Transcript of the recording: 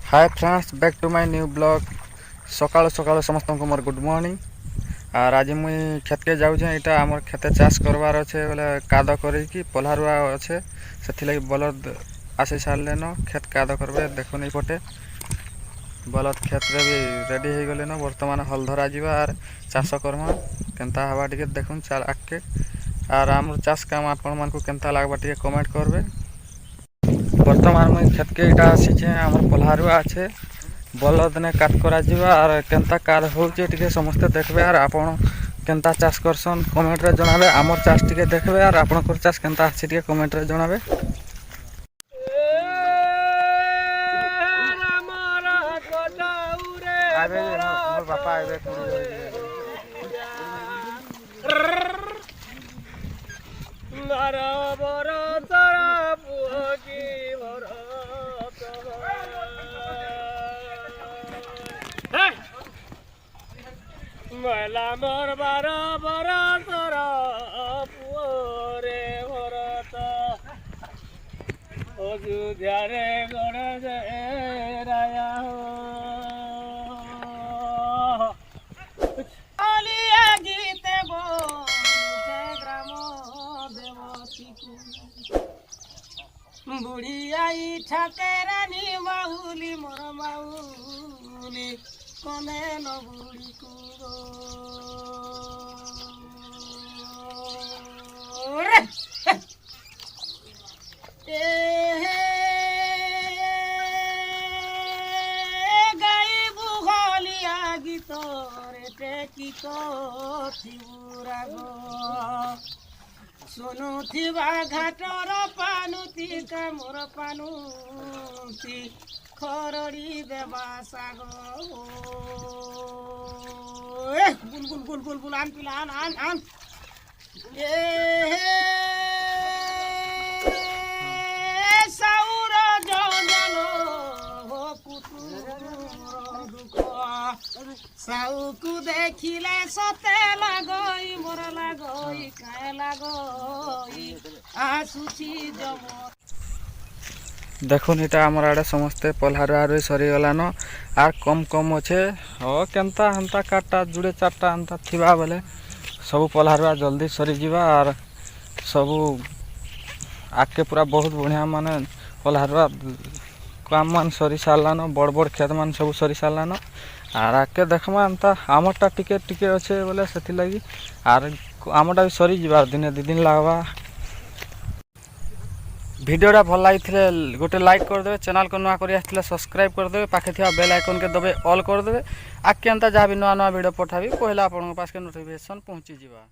Hi friends, back to my new blog. सकाल सकाल समस्त को मोर गुड मॉर्निंग। और आज मुई खेत के जाऊँ, यहाँ आम खेते चाष करवार अच्छे बोले काद कर पल्हारुआ अच्छे से बलद आसी सारे न खेत काद करवे। देखो नहीं पटे बलद खेत रे भी रेडी हो गले न। बर्तमान हल धरा जावा और चाष करमा केनता हवा टे देखुन चाल आगे। और आम चाष काम आपण मानक केनता लगवा टे कमेंट करबे। बर्तमान मुझे खेत के इटा आसीचे आम पल्हारुआ अच्छे बलद ने काट करा और केनता काद होचे समस्ते देखबे। और आपण केनता चाष करसन कमेंट रे जणाबे। आमर चाष टिके देखबे और आपनकर चाष केनता आसी टिके कमेंट रे जणाबे। आबे मोर बापा आबे मला मोर बारा बारा तोरा पुरे भरत अयोध्या रे गण जय राया अलिया गीत जय ग्राम देवती बुढ़ी आई ठाकेरानी माहुली मोर माहुली कने न बुढ़ी को गाई बुहलिया गीत रे गीत थिबुरा गो सुनुथिबा घाटर पानुती कामर पानुती खरड़ी देवा साग bull bull bull bull bull आन पिला आन साउर जंजन हो पुतुर दुख साउकु देखिले सते लगई मोर लगई काय लगई आसुची जम। देखुन इटा आमर आड़े समस्ते पल्हारुआ सरीगलान आर कम कम अच्छे केनता हेन्ता काटा जुड़े चार्टा एंता थिबा बेले सब पल्हारुआ जल्दी सरीजा। और सबू आगे पूरा बहुत बढ़िया माने पल्हारुआ काम मान सरी सारान। बड़ बड़ खेत मान सब सरी सारान। और आगे देखमा एंता आमरटा टिके टिके अच्छे बोले से लगी। और आमटा भी सरी जाबार दिने दि दिन लगवा। भिडियोटा भल लगी गोटे लाइक करदे, चैनल को नुआ कर सब्सक्राइब करदे, पाखे थिया बेल आइकन के दबे ऑल करदे। आगे एंता जहाँ भी नुआ नुआ वीडियो पठाबी पहला आपन पास के नोटिफिकेशन पहुँची जावा।